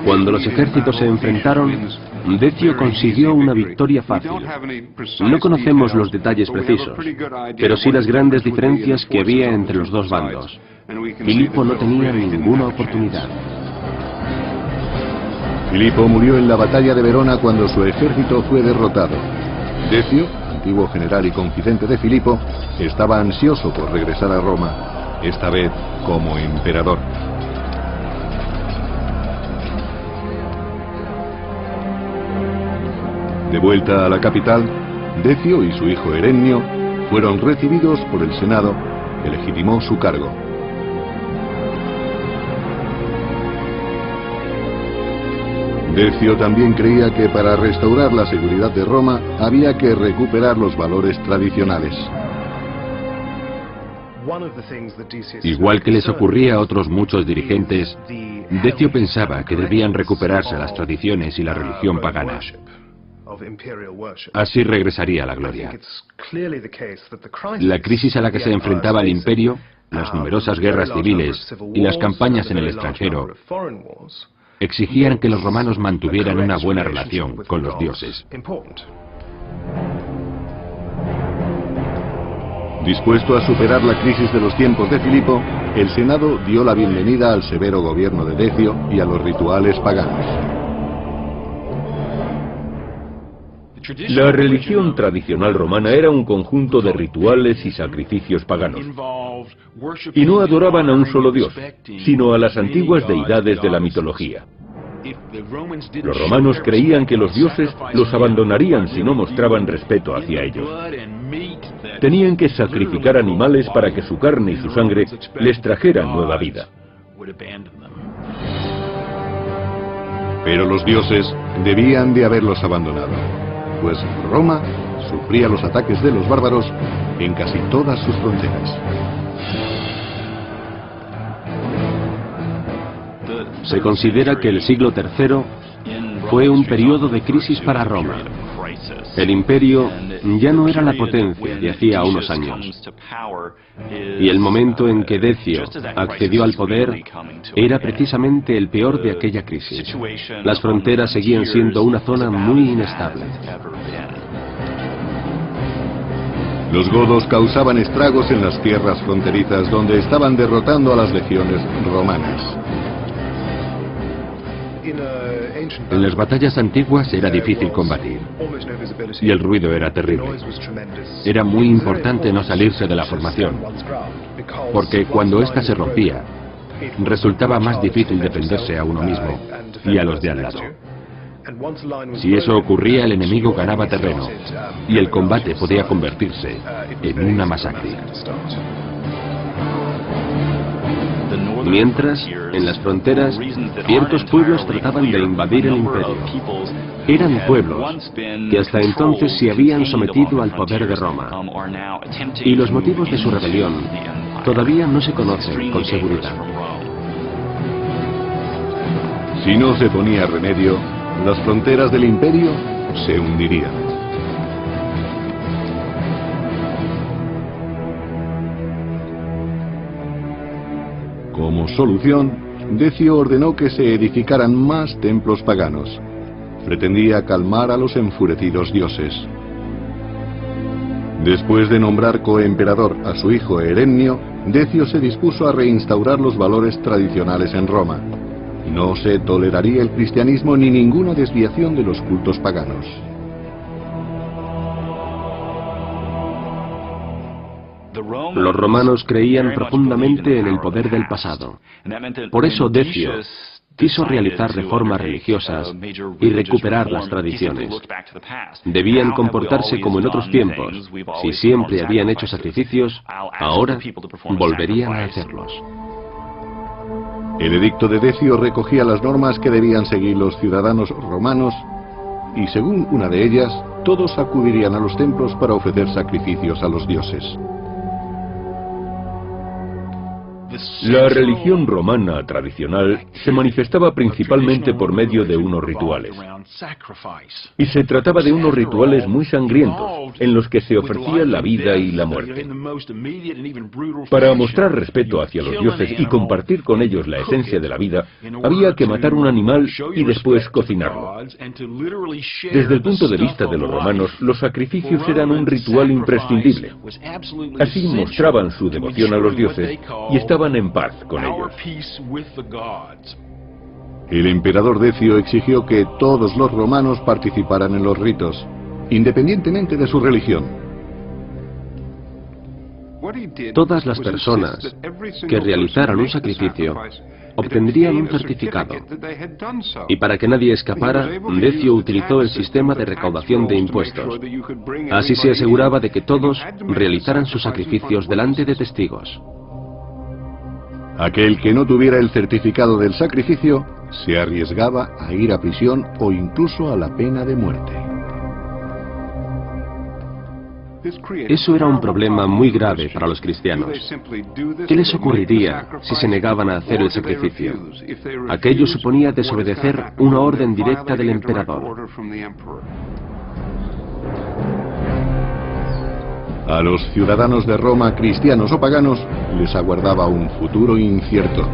Cuando los ejércitos se enfrentaron, Decio consiguió una victoria fácil. No conocemos los detalles precisos, pero sí las grandes diferencias que había entre los dos bandos. Filipo no tenía ninguna oportunidad. Filipo murió en la batalla de Verona cuando su ejército fue derrotado. Decio, antiguo general y confidente de Filipo, estaba ansioso por regresar a Roma, esta vez como emperador. De vuelta a la capital, Decio y su hijo Herennio fueron recibidos por el Senado, que legitimó su cargo. Decio también creía que para restaurar la seguridad de Roma había que recuperar los valores tradicionales. Igual que les ocurría a otros muchos dirigentes, Decio pensaba que debían recuperarse las tradiciones y la religión pagana. Así regresaría a la gloria. La crisis a la que se enfrentaba el imperio, las numerosas guerras civiles y las campañas en el extranjero exigían que los romanos mantuvieran una buena relación con los dioses. Dispuesto a superar la crisis de los tiempos de Filipo, el Senado dio la bienvenida al severo gobierno de Decio y a los rituales paganos. La religión tradicional romana era un conjunto de rituales y sacrificios paganos. Y no adoraban a un solo dios, sino a las antiguas deidades de la mitología. Los romanos creían que los dioses los abandonarían si no mostraban respeto hacia ellos. Tenían que sacrificar animales para que su carne y su sangre les trajeran nueva vida. Pero los dioses debían de haberlos abandonado, pues Roma sufría los ataques de los bárbaros en casi todas sus fronteras. Se considera que el siglo III fue un periodo de crisis para Roma. El imperio ya no era la potencia de hacía unos años. Y el momento en que Decio accedió al poder era precisamente el peor de aquella crisis. Las fronteras seguían siendo una zona muy inestable. Los godos causaban estragos en las tierras fronterizas donde estaban derrotando a las legiones romanas. En las batallas antiguas era difícil combatir, y el ruido era terrible. Era muy importante no salirse de la formación, porque cuando ésta se rompía, resultaba más difícil defenderse a uno mismo y a los de al lado. Si eso ocurría, el enemigo ganaba terreno, y el combate podía convertirse en una masacre. Mientras, en las fronteras, ciertos pueblos trataban de invadir el imperio. Eran pueblos que hasta entonces se habían sometido al poder de Roma, y los motivos de su rebelión todavía no se conocen con seguridad. Si no se ponía remedio, las fronteras del imperio se hundirían. Como solución, Decio ordenó que se edificaran más templos paganos. Pretendía calmar a los enfurecidos dioses. Después de nombrar coemperador a su hijo Herennio, Decio se dispuso a reinstaurar los valores tradicionales en Roma. No se toleraría el cristianismo ni ninguna desviación de los cultos paganos. Los romanos creían profundamente en el poder del pasado. Por eso Decio quiso realizar reformas religiosas y recuperar las tradiciones. Debían comportarse como en otros tiempos. Si siempre habían hecho sacrificios, ahora volverían a hacerlos. El edicto de Decio recogía las normas que debían seguir los ciudadanos romanos y, según una de ellas, todos acudirían a los templos para ofrecer sacrificios a los dioses. La religión romana tradicional se manifestaba principalmente por medio de unos rituales. Y se trataba de unos rituales muy sangrientos, en los que se ofrecía la vida y la muerte. Para mostrar respeto hacia los dioses y compartir con ellos la esencia de la vida, había que matar un animal y después cocinarlo. Desde el punto de vista de los romanos, los sacrificios eran un ritual imprescindible. Así mostraban su devoción a los dioses y estaban en paz con ellos. El emperador Decio exigió que todos los romanos participaran en los ritos, independientemente de su religión. Todas las personas que realizaran un sacrificio obtendrían un certificado. Y para que nadie escapara, Decio utilizó el sistema de recaudación de impuestos. Así se aseguraba de que todos realizaran sus sacrificios delante de testigos. Aquel que no tuviera el certificado del sacrificio se arriesgaba a ir a prisión o incluso a la pena de muerte. Eso era un problema muy grave para los cristianos. ¿Qué les ocurriría si se negaban a hacer el sacrificio? Aquello suponía desobedecer una orden directa del emperador. A los ciudadanos de Roma, cristianos o paganos, les aguardaba un futuro incierto.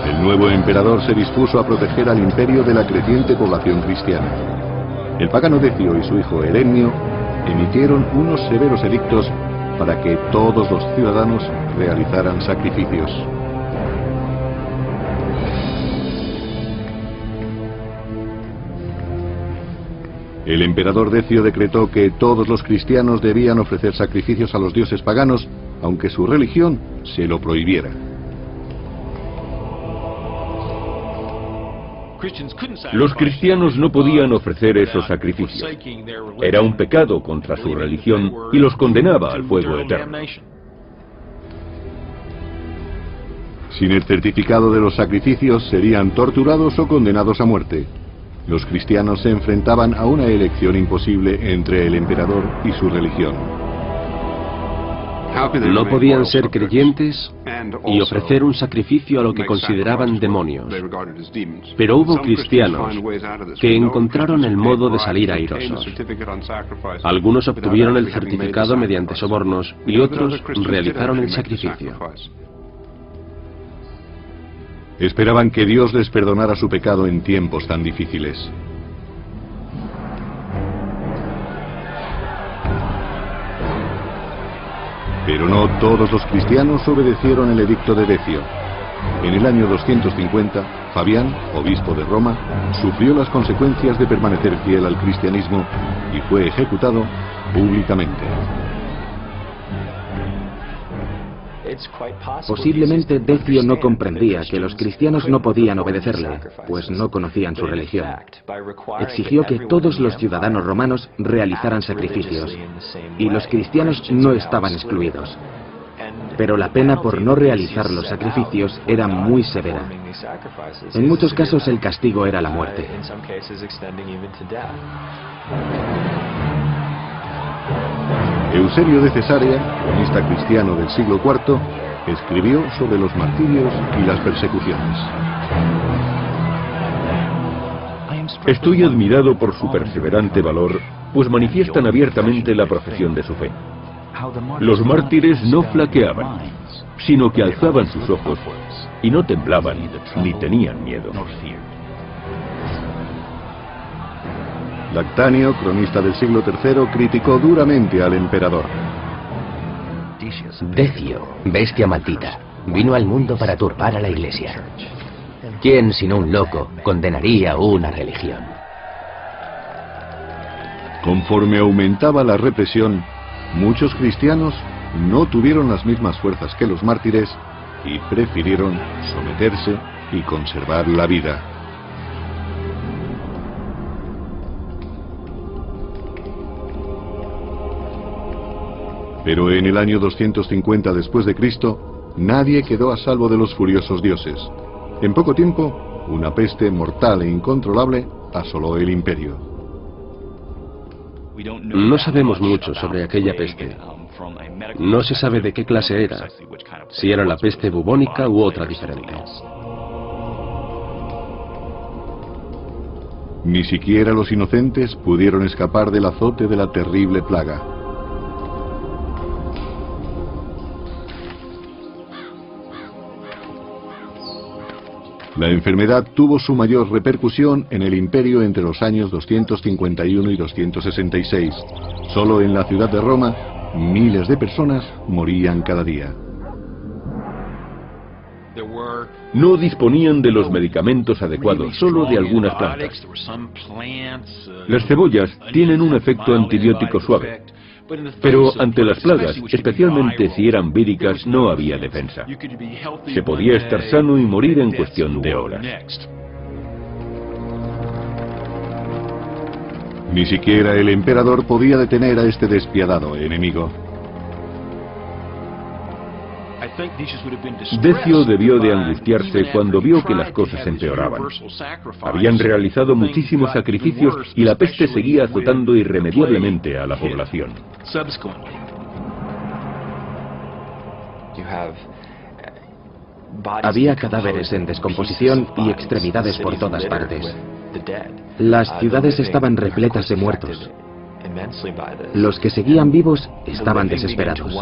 El nuevo emperador se dispuso a proteger al imperio de la creciente población cristiana. El pagano Decio y su hijo Herenio emitieron unos severos edictos para que todos los ciudadanos realizaran sacrificios. El emperador Decio decretó que todos los cristianos debían ofrecer sacrificios a los dioses paganos, aunque su religión se lo prohibiera. Los cristianos no podían ofrecer esos sacrificios. Era un pecado contra su religión y los condenaba al fuego eterno. Sin el certificado de los sacrificios serían torturados o condenados a muerte. Los cristianos se enfrentaban a una elección imposible entre el emperador y su religión. No podían ser creyentes y ofrecer un sacrificio a lo que consideraban demonios. Pero hubo cristianos que encontraron el modo de salir airosos. Algunos obtuvieron el certificado mediante sobornos y otros realizaron el sacrificio. Esperaban que Dios les perdonara su pecado en tiempos tan difíciles. Pero no todos los cristianos obedecieron el edicto de Decio. En el año 250, Fabián, obispo de Roma, sufrió las consecuencias de permanecer fiel al cristianismo y fue ejecutado públicamente. Posiblemente Decio no comprendía que los cristianos no podían obedecerle, pues no conocían su religión. Exigió que todos los ciudadanos romanos realizaran sacrificios, y los cristianos no estaban excluidos. Pero la pena por no realizar los sacrificios era muy severa. En muchos casos el castigo era la muerte. Eusebio de Cesarea, cronista cristiano del siglo IV, escribió sobre los martirios y las persecuciones. Estoy admirado por su perseverante valor, pues manifiestan abiertamente la profesión de su fe. Los mártires no flaqueaban, sino que alzaban sus ojos y no temblaban ni tenían miedo. Lactanio, cronista del siglo III, criticó duramente al emperador. Decio, bestia maldita, vino al mundo para turbar a la Iglesia. ¿Quién, sino un loco, condenaría una religión? Conforme aumentaba la represión, muchos cristianos no tuvieron las mismas fuerzas que los mártires y prefirieron someterse y conservar la vida. Pero en el año 250 después de Cristo, nadie quedó a salvo de los furiosos dioses. En poco tiempo, una peste mortal e incontrolable asoló el imperio. No sabemos mucho sobre aquella peste. No se sabe de qué clase era, si era la peste bubónica u otra diferente. Ni siquiera los inocentes pudieron escapar del azote de la terrible plaga. La enfermedad tuvo su mayor repercusión en el imperio entre los años 251 y 266. Solo en la ciudad de Roma, miles de personas morían cada día. No disponían de los medicamentos adecuados, solo de algunas plantas. Las cebollas tienen un efecto antibiótico suave, pero ante las plagas, especialmente si eran víricas, no había defensa. Se podía estar sano y morir en cuestión de horas. Ni siquiera el emperador podía detener a este despiadado enemigo. Decio debió de angustiarse cuando vio que las cosas empeoraban. Habían realizado muchísimos sacrificios y la peste seguía azotando irremediablemente a la población. Había cadáveres en descomposición y extremidades por todas partes. Las ciudades estaban repletas de muertos. Los que seguían vivos estaban desesperados.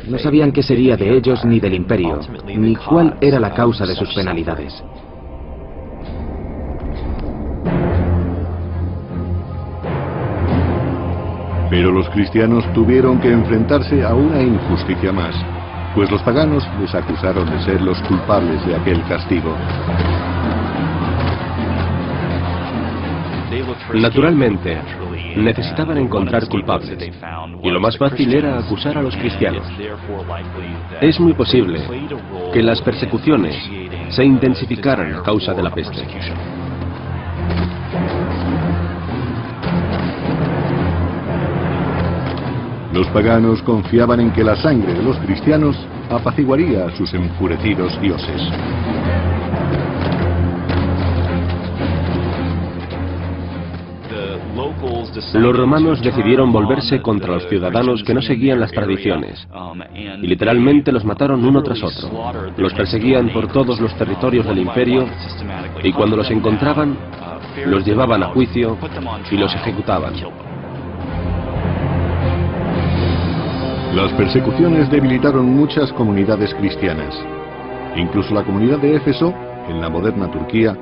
No sabían qué sería de ellos ni del imperio, ni cuál era la causa de sus penalidades. Pero los cristianos tuvieron que enfrentarse a una injusticia más, pues los paganos les acusaron de ser los culpables de aquel castigo. Naturalmente, necesitaban encontrar culpables, y lo más fácil era acusar a los cristianos. Es muy posible que las persecuciones se intensificaran a causa de la peste. Los paganos confiaban en que la sangre de los cristianos apaciguaría a sus enfurecidos dioses. Los romanos decidieron volverse contra los ciudadanos que no seguían las tradiciones, y literalmente los mataron uno tras otro. Los perseguían por todos los territorios del imperio, y cuando los encontraban, los llevaban a juicio y los ejecutaban. Las persecuciones debilitaron muchas comunidades cristianas. Incluso la comunidad de Éfeso, en la moderna Turquía,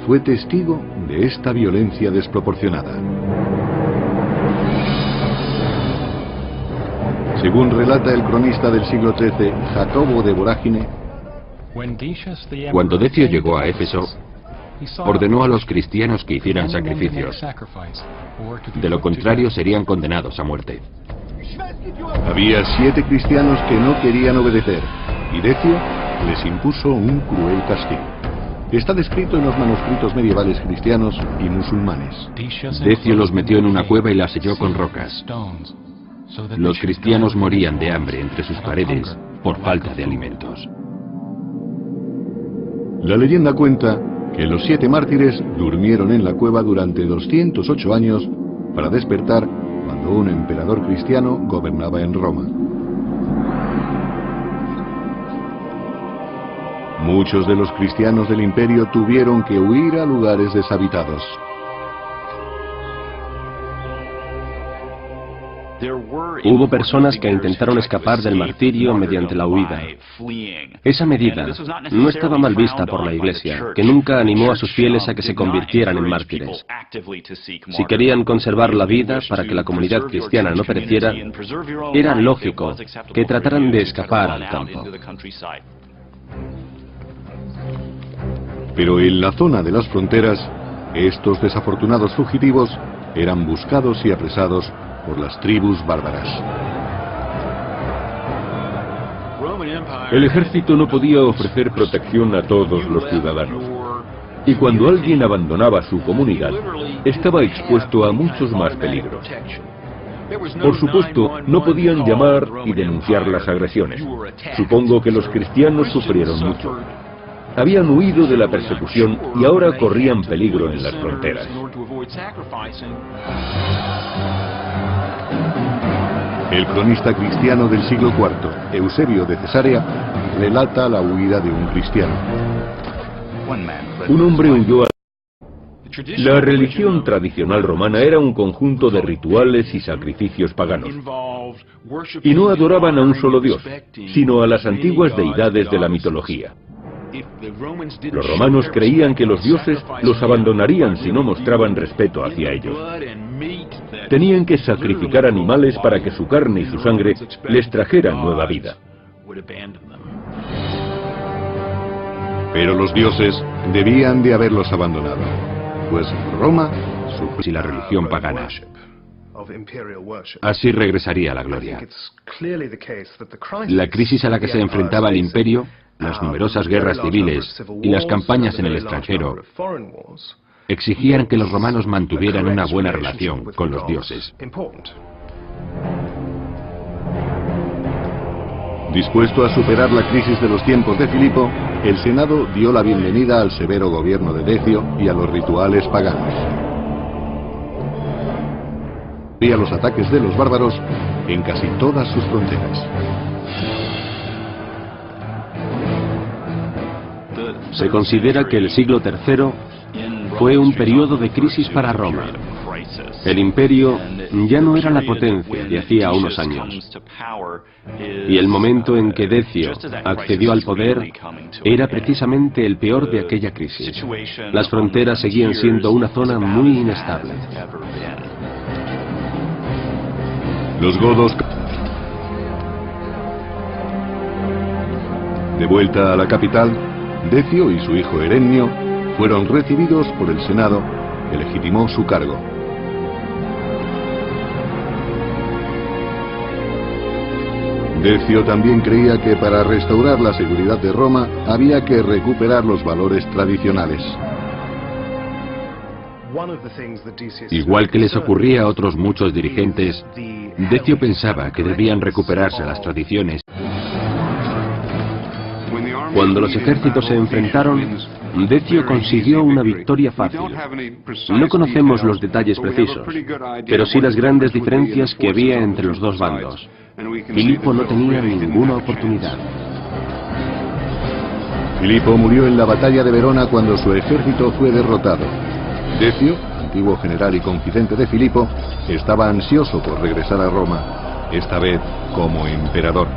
fue testigo de esta violencia desproporcionada. Según relata el cronista del siglo XIII, Jacobo de Vorágine, Cuando Decio llegó a Éfeso, ordenó a los cristianos que hicieran sacrificios. De lo contrario, serían condenados a muerte. había 7 cristianos que no querían obedecer, y Decio les impuso un cruel castigo. Está descrito en los manuscritos medievales cristianos y musulmanes. Decio los metió en una cueva y la selló con rocas. Los cristianos morían de hambre entre sus paredes por falta de alimentos. La leyenda cuenta que los 7 mártires durmieron en la cueva durante 208 años para despertar cuando un emperador cristiano gobernaba en Roma. Muchos de los cristianos del imperio tuvieron que huir a lugares deshabitados. Hubo personas que intentaron escapar del martirio mediante la huida. Esa medida no estaba mal vista por la Iglesia, que nunca animó a sus fieles a que se convirtieran en mártires. Si querían conservar la vida para que la comunidad cristiana no pereciera, era lógico que trataran de escapar al campo. Pero en la zona de las fronteras, estos desafortunados fugitivos eran buscados y apresados por las tribus bárbaras. El ejército no podía ofrecer protección a todos los ciudadanos. Y cuando alguien abandonaba su comunidad, estaba expuesto a muchos más peligros. Por supuesto, no podían llamar y denunciar las agresiones. Supongo que los cristianos sufrieron mucho. Habían huido de la persecución y ahora corrían peligro en las fronteras. El cronista cristiano del siglo IV, Eusebio de Cesarea, relata la huida de un cristiano. Un hombre huyó a... La religión tradicional romana era un conjunto de rituales y sacrificios paganos. Y no adoraban a un solo dios, sino a las antiguas deidades de la mitología. Los romanos creían que los dioses los abandonarían si no mostraban respeto hacia ellos. Tenían que sacrificar animales para que su carne y su sangre les trajeran nueva vida. Pero los dioses debían de haberlos abandonado, pues Roma y la religión pagana. Así regresaría a la gloria. La crisis a la que se enfrentaba el imperio, las numerosas guerras civiles y las campañas en el extranjero exigían que los romanos mantuvieran una buena relación con los dioses. Dispuesto a superar la crisis de los tiempos de Filipo, el Senado dio la bienvenida al severo gobierno de Decio y a los rituales paganos. Y a los ataques de los bárbaros en casi todas sus fronteras. Se considera que el siglo III fue un periodo de crisis para Roma. El imperio ya no era la potencia de hacía unos años. Y el momento en que Decio accedió al poder era precisamente el peor de aquella crisis. Las fronteras seguían siendo una zona muy inestable. Los godos, de vuelta a la capital, Decio y su hijo Herennio fueron recibidos por el Senado, que legitimó su cargo. Decio también creía que para restaurar la seguridad de Roma había que recuperar los valores tradicionales. Igual que les ocurría a otros muchos dirigentes, Decio pensaba que debían recuperarse las tradiciones. Cuando los ejércitos se enfrentaron, Decio consiguió una victoria fácil. No conocemos los detalles precisos, pero sí las grandes diferencias que había entre los dos bandos. Filipo no tenía ninguna oportunidad. Filipo murió en la batalla de Verona cuando su ejército fue derrotado. Decio, antiguo general y confidente de Filipo, estaba ansioso por regresar a Roma, esta vez como emperador.